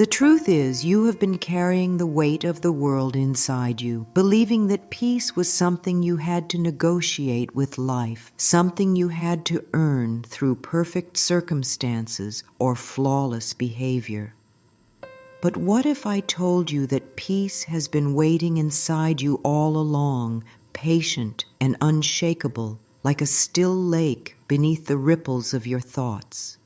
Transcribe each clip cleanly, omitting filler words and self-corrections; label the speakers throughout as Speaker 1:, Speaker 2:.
Speaker 1: The truth is, you have been carrying the weight of the world inside you, believing that peace was something you had to negotiate with life, something you had to earn through perfect circumstances or flawless behavior. But what if I told you that peace has been waiting inside you all along, patient and unshakable, like a still lake beneath the ripples of your thoughts?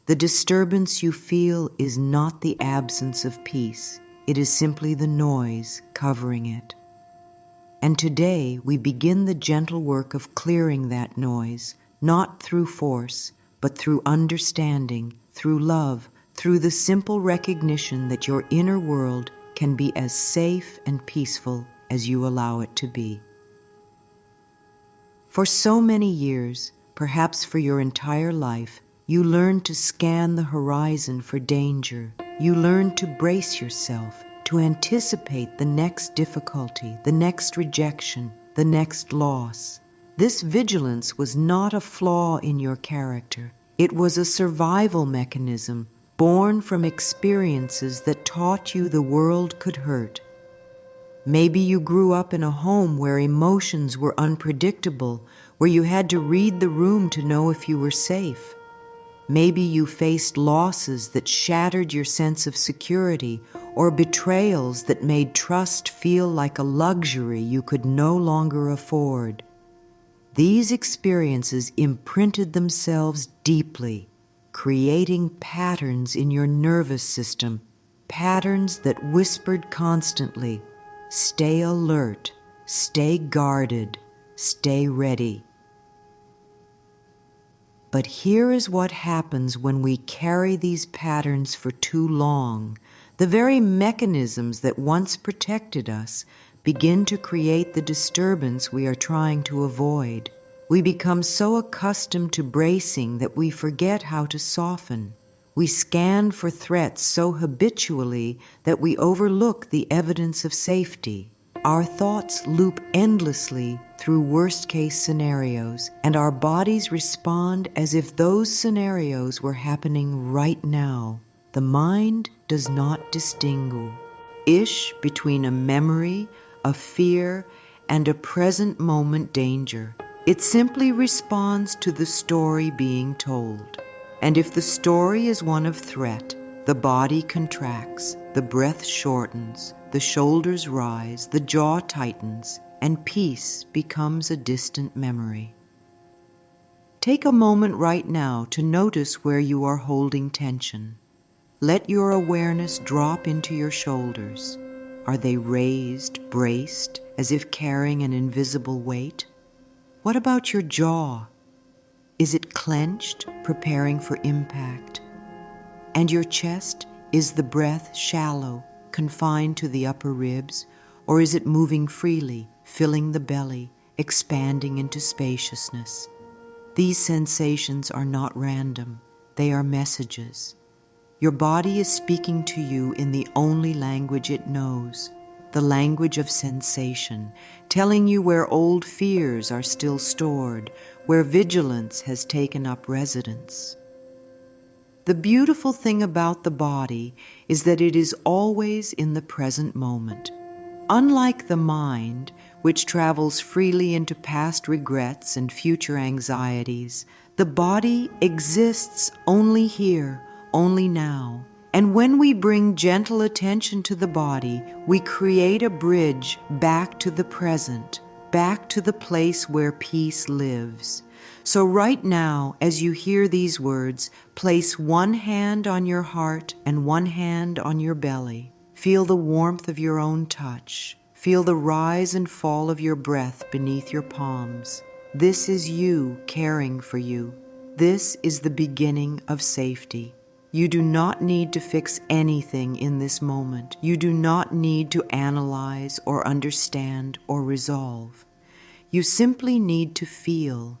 Speaker 1: The disturbance you feel is not the absence of peace. It is simply the noise covering it. And today we begin the gentle work of clearing that noise, not through force, but through understanding, through love, through the simple recognition that your inner world can be as safe and peaceful as you allow it to be. For so many years, perhaps for your entire life, you learned to scan the horizon for danger. You learned to brace yourself, to anticipate the next difficulty, the next rejection, the next loss. This vigilance was not a flaw in your character. It was a survival mechanism born from experiences that taught you the world could hurt. Maybe you grew up in a home where emotions were unpredictable, where you had to read the room to know if you were safe. Maybe you faced losses that shattered your sense of security, or betrayals that made trust feel like a luxury you could no longer afford. These experiences imprinted themselves deeply, creating patterns in your nervous system, patterns that whispered constantly, "Stay alert, stay guarded, stay ready." But here is what happens when we carry these patterns for too long. The very mechanisms that once protected us begin to create the disturbance we are trying to avoid. We become so accustomed to bracing that we forget how to soften. We scan for threats so habitually that we overlook the evidence of safety. Our thoughts loop endlessly through worst-case scenarios, and our bodies respond as if those scenarios were happening right now. The mind does not distinguish between a memory, a fear, and a present moment danger. It simply responds to the story being told. And if the story is one of threat, the body contracts, the breath shortens, the shoulders rise, the jaw tightens, and peace becomes a distant memory. Take a moment right now to notice where you are holding tension. Let your awareness drop into your shoulders. Are they raised, braced, as if carrying an invisible weight? What about your jaw? Is it clenched, preparing for impact? And your chest, is the breath shallow, confined to the upper ribs, or is it moving freely, filling the belly, expanding into spaciousness? These sensations are not random. They are messages. Your body is speaking to you in the only language it knows, the language of sensation, telling you where old fears are still stored, where vigilance has taken up residence. The beautiful thing about the body is that it is always in the present moment. Unlike the mind, which travels freely into past regrets and future anxieties, the body exists only here, only now. And when we bring gentle attention to the body, we create a bridge back to the present, back to the place where peace lives. So right now, as you hear these words, place one hand on your heart and one hand on your belly. Feel the warmth of your own touch. Feel the rise and fall of your breath beneath your palms. This is you caring for you. This is the beginning of safety. You do not need to fix anything in this moment. You do not need to analyze or understand or resolve. You simply need to feel.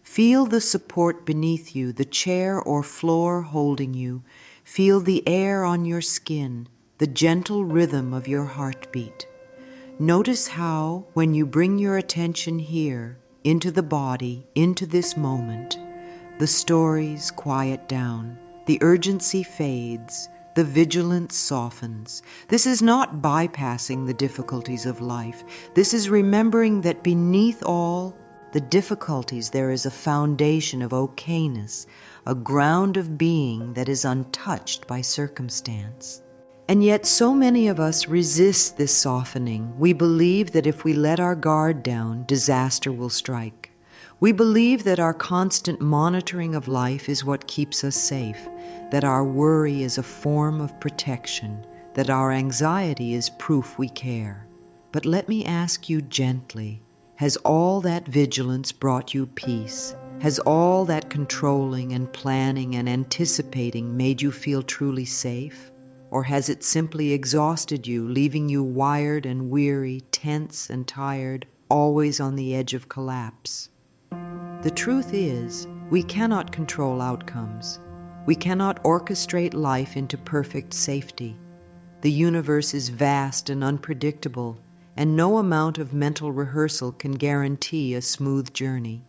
Speaker 1: Feel the support beneath you, the chair or floor holding you. Feel the air on your skin, the gentle rhythm of your heartbeat. Notice how, when you bring your attention here, into the body, into this moment, the stories quiet down, the urgency fades, the vigilance softens. This is not bypassing the difficulties of life. This is remembering that beneath all the difficulties there is a foundation of okayness, a ground of being that is untouched by circumstance. And yet so many of us resist this softening. We believe that if we let our guard down, disaster will strike. We believe that our constant monitoring of life is what keeps us safe, that our worry is a form of protection, that our anxiety is proof we care. But let me ask you gently, has all that vigilance brought you peace? Has all that controlling and planning and anticipating made you feel truly safe? Or has it simply exhausted you, leaving you wired and weary, tense and tired, always on the edge of collapse? The truth is, we cannot control outcomes. We cannot orchestrate life into perfect safety. The universe is vast and unpredictable, and no amount of mental rehearsal can guarantee a smooth journey.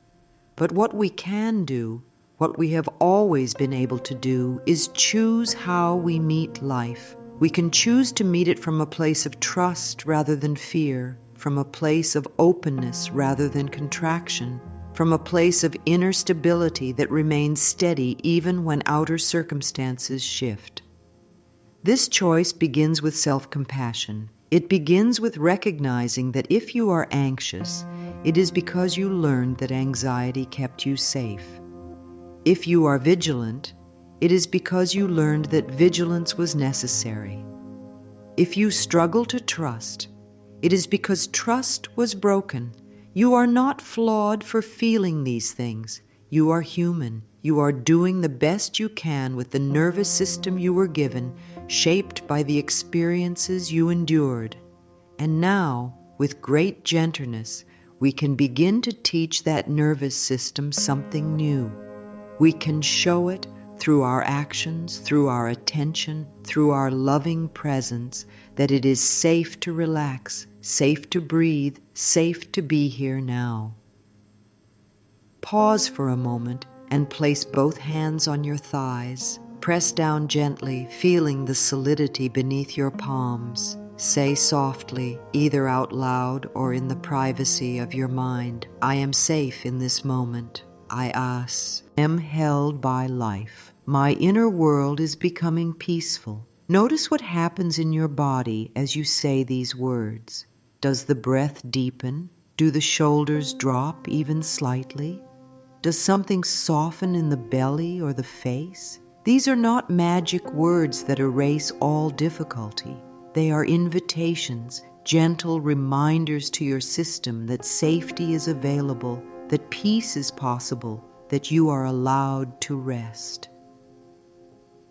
Speaker 1: But what we can do, what we have always been able to do, is choose how we meet life. We can choose to meet it from a place of trust rather than fear, from a place of openness rather than contraction, from a place of inner stability that remains steady even when outer circumstances shift. This choice begins with self-compassion. It begins with recognizing that if you are anxious, it is because you learned that anxiety kept you safe. If you are vigilant, it is because you learned that vigilance was necessary. If you struggle to trust, it is because trust was broken. You are not flawed for feeling these things. You are human. You are doing the best you can with the nervous system you were given, shaped by the experiences you endured. And now, with great gentleness, we can begin to teach that nervous system something new. We can show it through our actions, through our attention, through our loving presence, that it is safe to relax, safe to breathe, safe to be here now. Pause for a moment and place both hands on your thighs. Press down gently, feeling the solidity beneath your palms. Say softly, either out loud or in the privacy of your mind, I am safe in this moment. I am held by life. My inner world is becoming peaceful. Notice what happens in your body as you say these words. Does the breath deepen? Do the shoulders drop even slightly? Does something soften in the belly or the face? These are not magic words that erase all difficulty. They are invitations, gentle reminders to your system that safety is available, that peace is possible, that you are allowed to rest.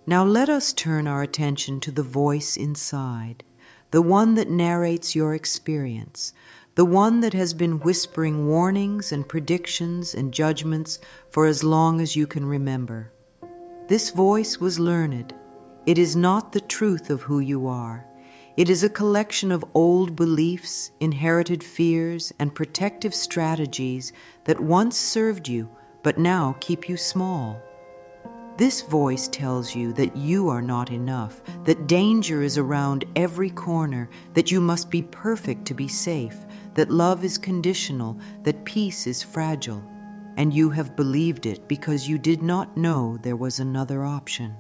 Speaker 1: Now let us turn our attention to the voice inside, the one that narrates your experience, the one that has been whispering warnings and predictions and judgments for as long as you can remember. This voice was learned. It is not the truth of who you are. It is a collection of old beliefs, inherited fears, and protective strategies that once served you, but now keep you small. This voice tells you that you are not enough, that danger is around every corner, that you must be perfect to be safe, that love is conditional, that peace is fragile, and you have believed it because you did not know there was another option.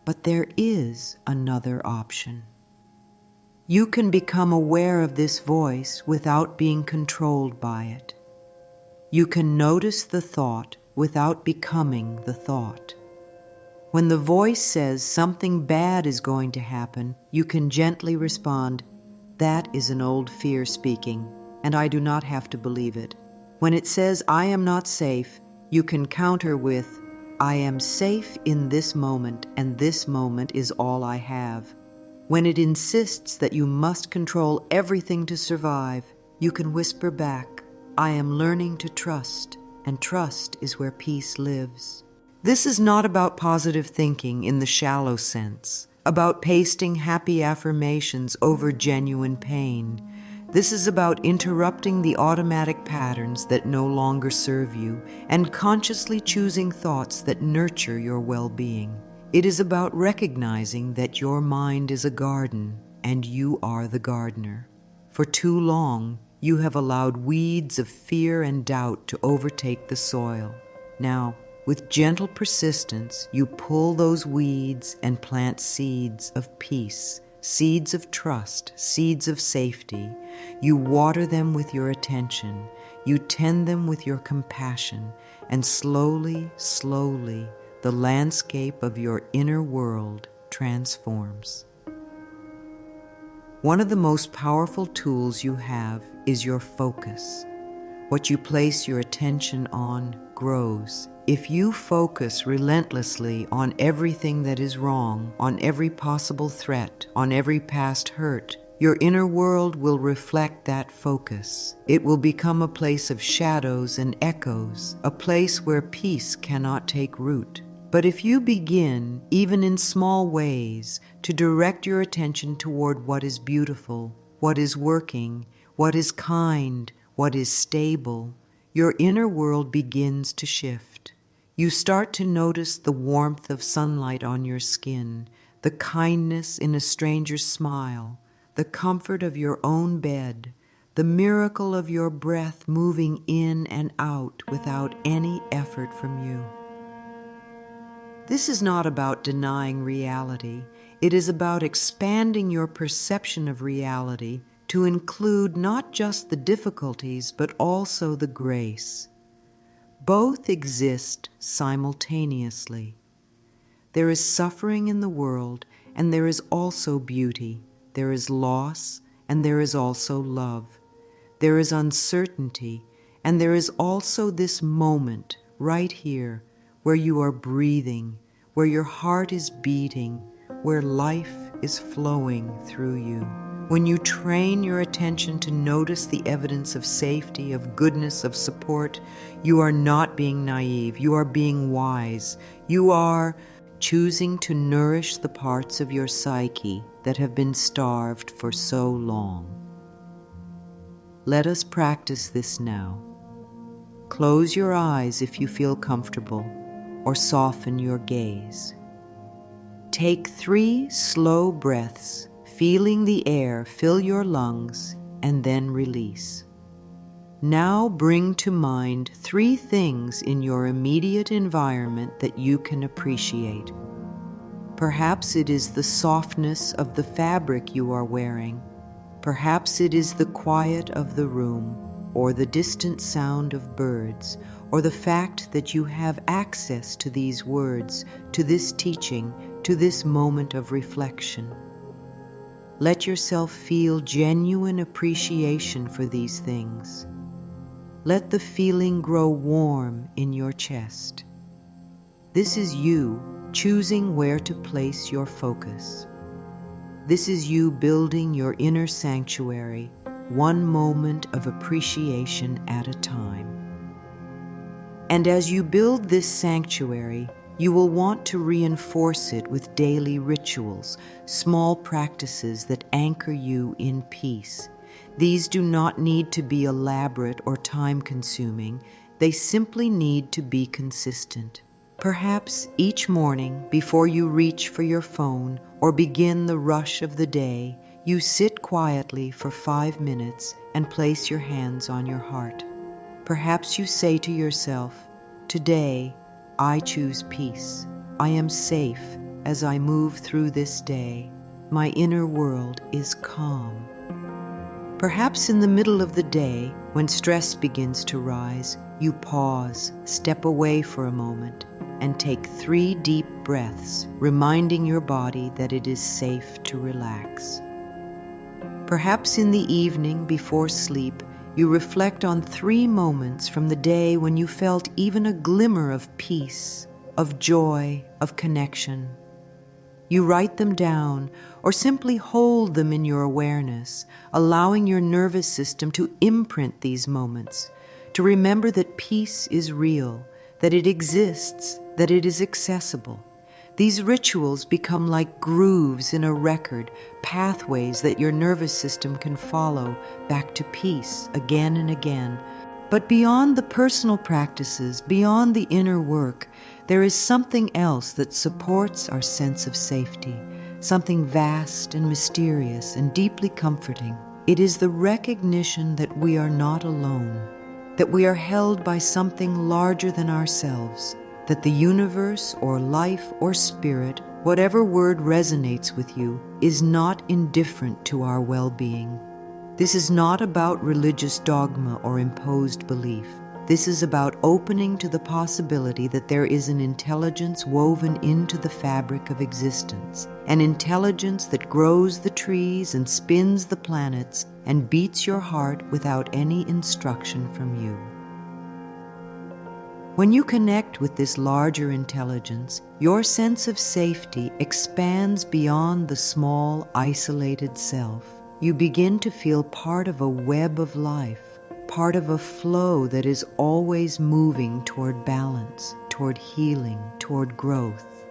Speaker 1: But there is another option. You can become aware of this voice without being controlled by it. You can notice the thought without becoming the thought. When the voice says something bad is going to happen, you can gently respond, that is an old fear speaking, and I do not have to believe it. When it says I am not safe, you can counter with, I am safe in this moment, and this moment is all I have. When it insists that you must control everything to survive, you can whisper back, I am learning to trust, and trust is where peace lives. This is not about positive thinking in the shallow sense, about pasting happy affirmations over genuine pain. This is about interrupting the automatic patterns that no longer serve you and consciously choosing thoughts that nurture your well-being. It is about recognizing that your mind is a garden and you are the gardener. For too long, you have allowed weeds of fear and doubt to overtake the soil. Now, with gentle persistence, you pull those weeds and plant seeds of peace, seeds of trust, seeds of safety. You water them with your attention. You tend them with your compassion. And slowly, slowly, the landscape of your inner world transforms. One of the most powerful tools you have is your focus. What you place your attention on grows. If you focus relentlessly on everything that is wrong, on every possible threat, on every past hurt, your inner world will reflect that focus. It will become a place of shadows and echoes, a place where peace cannot take root. But if you begin, even in small ways, to direct your attention toward what is beautiful, what is working, what is kind, what is stable, your inner world begins to shift. You start to notice the warmth of sunlight on your skin, the kindness in a stranger's smile, the comfort of your own bed, the miracle of your breath moving in and out without any effort from you. This is not about denying reality. It is about expanding your perception of reality to include not just the difficulties, but also the grace. Both exist simultaneously. There is suffering in the world, and there is also beauty. There is loss, and there is also love. There is uncertainty, and there is also this moment right here where you are breathing, where your heart is beating, where life is flowing through you. When you train your attention to notice the evidence of safety, of goodness, of support, you are not being naive. You are being wise. You are choosing to nourish the parts of your psyche that have been starved for so long. Let us practice this now. Close your eyes if you feel comfortable, or soften your gaze. Take 3 slow breaths, feeling the air fill your lungs, and then release. Now bring to mind 3 things in your immediate environment that you can appreciate. Perhaps it is the softness of the fabric you are wearing. Perhaps it is the quiet of the room, or the distant sound of birds, or the fact that you have access to these words, to this teaching, to this moment of reflection. Let yourself feel genuine appreciation for these things. Let the feeling grow warm in your chest. This is you choosing where to place your focus. This is you building your inner sanctuary, one moment of appreciation at a time. And as you build this sanctuary, you will want to reinforce it with daily rituals, small practices that anchor you in peace. These do not need to be elaborate or time-consuming. They simply need to be consistent. Perhaps each morning, before you reach for your phone or begin the rush of the day, you sit quietly for 5 minutes and place your hands on your heart. Perhaps you say to yourself, "Today, I choose peace. I am safe as I move through this day. My inner world is calm." Perhaps in the middle of the day, when stress begins to rise, you pause, step away for a moment, and take 3 deep breaths, reminding your body that it is safe to relax. Perhaps in the evening before sleep, you reflect on 3 moments from the day when you felt even a glimmer of peace, of joy, of connection. You write them down or simply hold them in your awareness, allowing your nervous system to imprint these moments, to remember that peace is real, that it exists, that it is accessible. These rituals become like grooves in a record, pathways that your nervous system can follow back to peace again and again. But beyond the personal practices, beyond the inner work, there is something else that supports our sense of safety, something vast and mysterious and deeply comforting. It is the recognition that we are not alone, that we are held by something larger than ourselves, that the universe or life or spirit, whatever word resonates with you, is not indifferent to our well-being. This is not about religious dogma or imposed belief. This is about opening to the possibility that there is an intelligence woven into the fabric of existence, an intelligence that grows the trees and spins the planets and beats your heart without any instruction from you. When you connect with this larger intelligence, your sense of safety expands beyond the small, isolated self. You begin to feel part of a web of life, part of a flow that is always moving toward balance, toward healing, toward growth.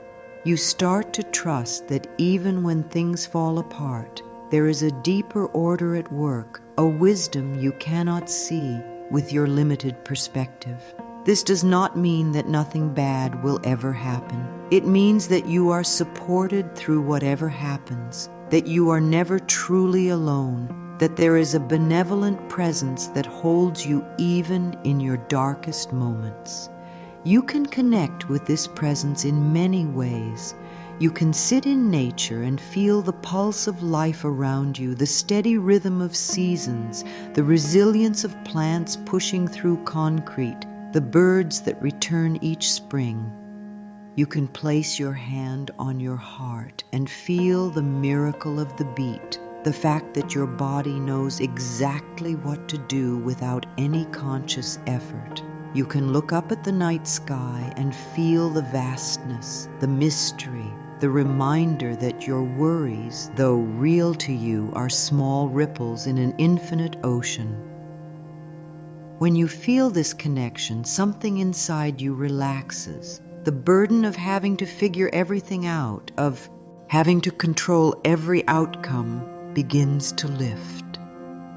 Speaker 1: You start to trust that even when things fall apart, there is a deeper order at work, a wisdom you cannot see with your limited perspective. This does not mean that nothing bad will ever happen. It means that you are supported through whatever happens, that you are never truly alone, that there is a benevolent presence that holds you even in your darkest moments. You can connect with this presence in many ways. You can sit in nature and feel the pulse of life around you, the steady rhythm of seasons, the resilience of plants pushing through concrete, the birds that return each spring. You can place your hand on your heart and feel the miracle of the beat, the fact that your body knows exactly what to do without any conscious effort. You can look up at the night sky and feel the vastness, the mystery, the reminder that your worries, though real to you, are small ripples in an infinite ocean. When you feel this connection, something inside you relaxes. The burden of having to figure everything out, of having to control every outcome, begins to lift.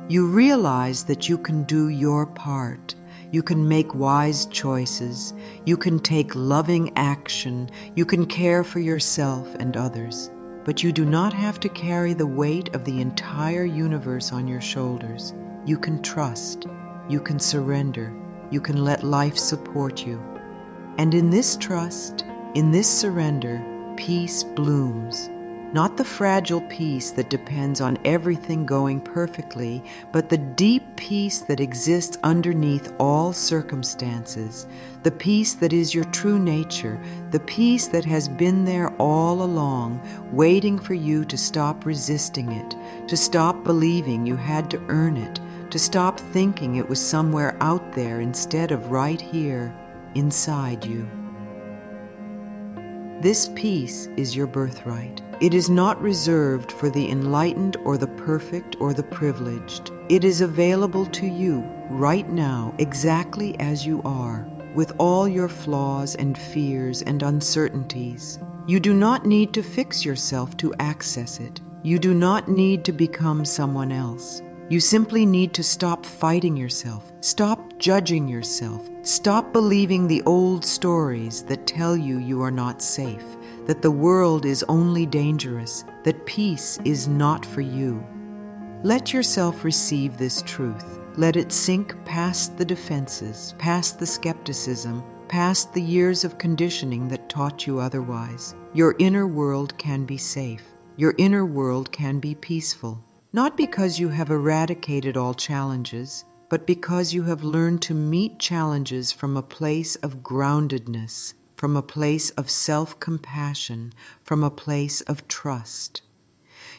Speaker 1: You realize that you can do your part. You can make wise choices. You can take loving action. You can care for yourself and others. But you do not have to carry the weight of the entire universe on your shoulders. You can trust. You can surrender. You can let life support you. And in this trust, in this surrender, peace blooms. Not the fragile peace that depends on everything going perfectly, but the deep peace that exists underneath all circumstances, the peace that is your true nature, the peace that has been there all along, waiting for you to stop resisting it, to stop believing you had to earn it, to stop thinking it was somewhere out there instead of right here, inside you. This peace is your birthright. It is not reserved for the enlightened or the perfect or the privileged. It is available to you right now, exactly as you are, with all your flaws and fears and uncertainties. You do not need to fix yourself to access it. You do not need to become someone else. You simply need to stop fighting yourself, stop judging yourself, stop believing the old stories that tell you you are not safe, that the world is only dangerous, that peace is not for you. Let yourself receive this truth. Let it sink past the defenses, past the skepticism, past the years of conditioning that taught you otherwise. Your inner world can be safe. Your inner world can be peaceful. Not because you have eradicated all challenges, but because you have learned to meet challenges from a place of groundedness, from a place of self-compassion, from a place of trust.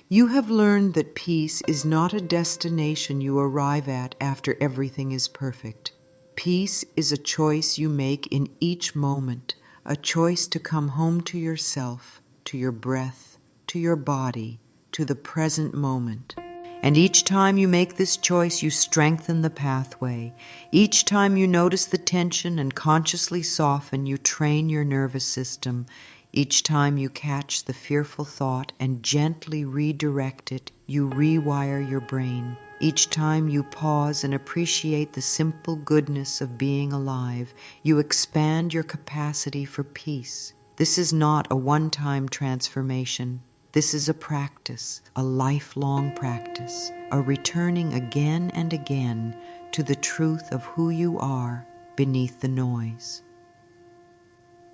Speaker 1: You have learned that peace is not a destination you arrive at after everything is perfect. Peace is a choice you make in each moment, a choice to come home to yourself, to your breath, to your body, to the present moment. And each time you make this choice, you strengthen the pathway. Each time you notice the tension and consciously soften, you train your nervous system. Each time you catch the fearful thought and gently redirect it, you rewire your brain. Each time you pause and appreciate the simple goodness of being alive, you expand your capacity for peace. This is not a one-time transformation. This is a practice, a lifelong practice, a returning again and again to the truth of who you are beneath the noise.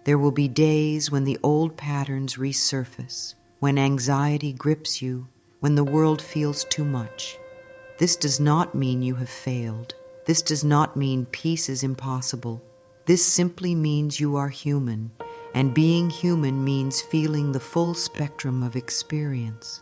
Speaker 1: There will be days when the old patterns resurface, when anxiety grips you, when the world feels too much. This does not mean you have failed. This does not mean peace is impossible. This simply means you are human, and being human means feeling the full spectrum of experience.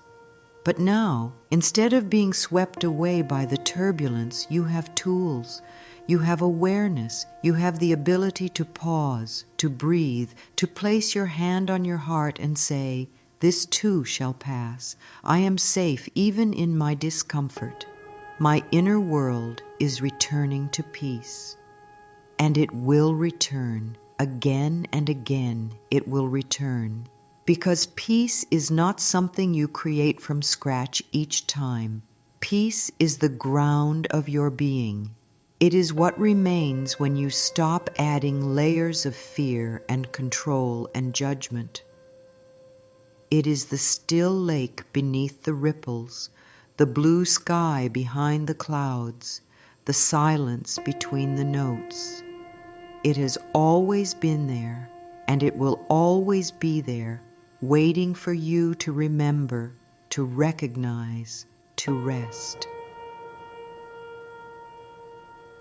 Speaker 1: But now, instead of being swept away by the turbulence, you have tools. You have awareness. You have the ability to pause, to breathe, to place your hand on your heart and say, "This too shall pass. I am safe even in my discomfort. My inner world is returning to peace." And it will return. Again and again it will return. Because peace is not something you create from scratch each time. Peace is the ground of your being. It is what remains when you stop adding layers of fear and control and judgment. It is the still lake beneath the ripples, the blue sky behind the clouds, the silence between the notes. It has always been there, and it will always be there, waiting for you to remember, to recognize, to rest.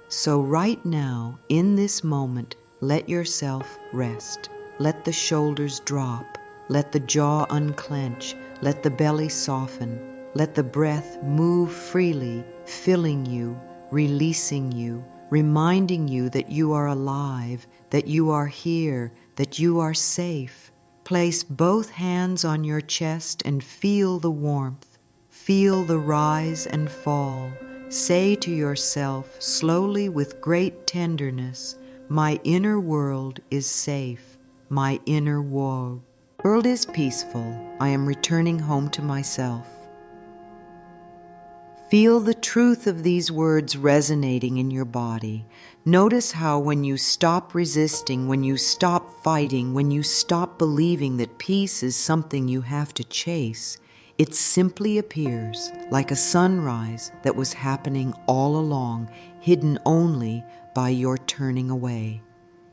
Speaker 1: So right now, in this moment, let yourself rest. Let the shoulders drop. Let the jaw unclench. Let the belly soften. Let the breath move freely, filling you, releasing you, reminding you that you are alive, that you are here, that you are safe. Place both hands on your chest and feel the warmth. Feel the rise and fall. Say to yourself, slowly with great tenderness, "My inner world is safe. My inner world is peaceful. I am returning home to myself." Feel the truth of these words resonating in your body. Notice how when you stop resisting, when you stop fighting, when you stop believing that peace is something you have to chase, it simply appears like a sunrise that was happening all along, hidden only by your turning away.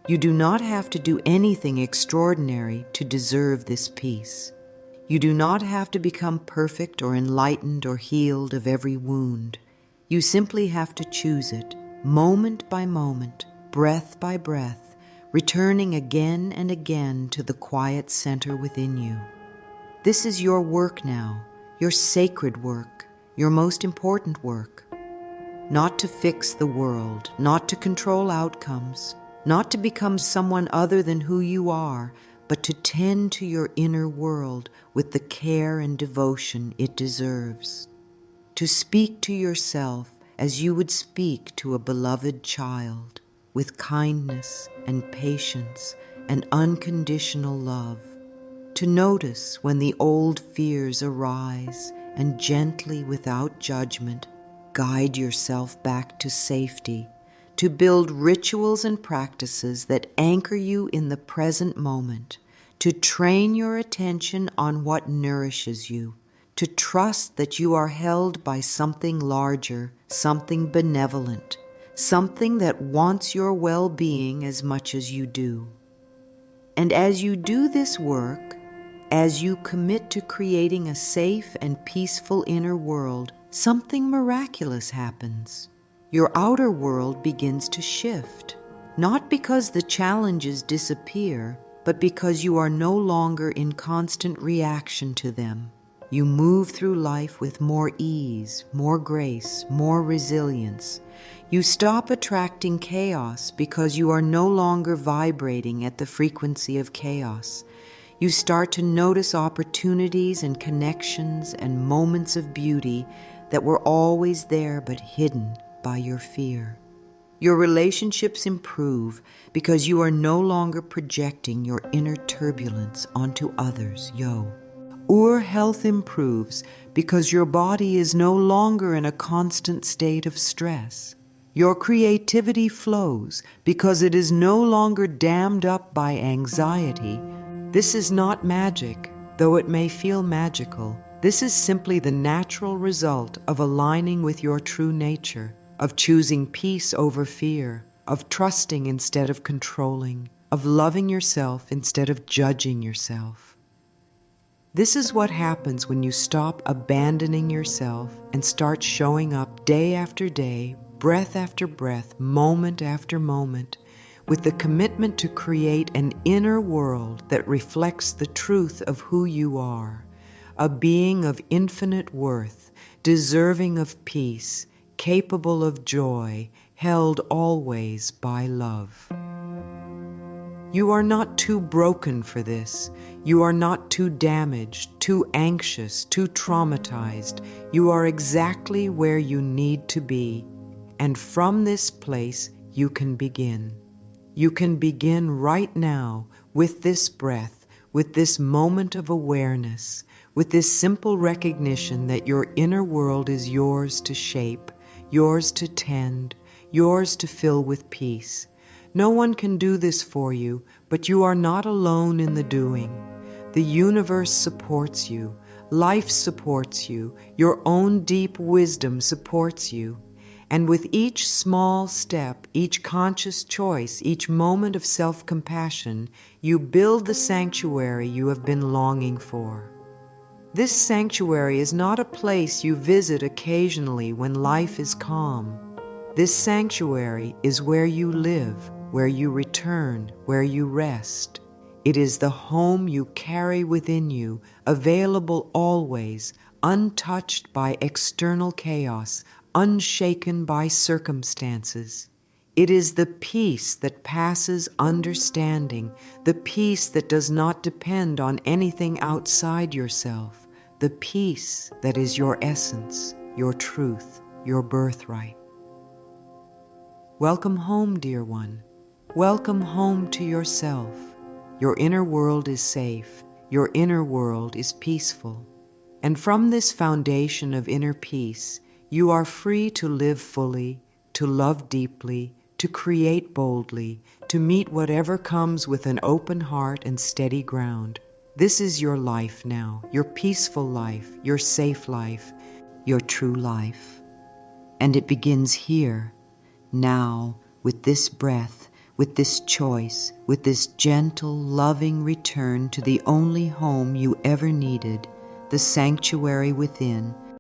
Speaker 1: You do not have to do anything extraordinary to deserve this peace. You do not have to become perfect or enlightened or healed of every wound. You simply have to choose it, moment by moment, breath by breath, returning again and again to the quiet center within you. This is your work now, your sacred work, your most important work. Not to fix the world, not to control outcomes, not to become someone other than who you are, but to tend to your inner world with the care and devotion it deserves. To speak to yourself as you would speak to a beloved child, with kindness and patience and unconditional love. To notice when the old fears arise and gently, without judgment, guide yourself back to safety. To build rituals and practices that anchor you in the present moment, to train your attention on what nourishes you, to trust that you are held by something larger, something benevolent, something that wants your well-being as much as you do. And as you do this work, as you commit to creating a safe and peaceful inner world, something miraculous happens. Your outer world begins to shift, not because the challenges disappear, but because you are no longer in constant reaction to them. You move through life with more ease, more grace, more resilience. You stop attracting chaos because you are no longer vibrating at the frequency of chaos. You start to notice opportunities and connections and moments of beauty that were always there but hidden by your fear. Your relationships improve because you are no longer projecting your inner turbulence onto others, Your health improves because your body is no longer in a constant state of stress. Your creativity flows because it is no longer dammed up by anxiety. This is not magic, though it may feel magical. This is simply the natural result of aligning with your true nature, of choosing peace over fear, of trusting instead of controlling, of loving yourself instead of judging yourself. This is what happens when you stop abandoning yourself and start showing up day after day, breath after breath, moment after moment, with the commitment to create an inner world that reflects the truth of who you are, a being of infinite worth, deserving of peace, capable of joy, held always by love. You are not too broken for this. You are not too damaged, too anxious, too traumatized. You are exactly where you need to be. And from this place, you can begin. You can begin right now with this breath, with this moment of awareness, with this simple recognition that your inner world is yours to shape, yours to tend, yours to fill with peace. No one can do this for you, but you are not alone in the doing. The universe supports you. Life supports you. Your own deep wisdom supports you. And with each small step, each conscious choice, each moment of self-compassion, you build the sanctuary you have been longing for. This sanctuary is not a place you visit occasionally when life is calm. This sanctuary is where you live, where you return, where you rest. It is the home you carry within you, available always, untouched by external chaos, unshaken by circumstances. It is the peace that passes understanding, the peace that does not depend on anything outside yourself, the peace that is your essence, your truth, your birthright. Welcome home, dear one. Welcome home to yourself. Your inner world is safe. Your inner world is peaceful. And from this foundation of inner peace, you are free to live fully, to love deeply, to create boldly, to meet whatever comes with an open heart and steady ground. This is your life now, your peaceful life, your safe life, your true life. And it begins here, now, with this breath, with this choice, with this gentle, loving return to the only home you ever needed, the sanctuary within,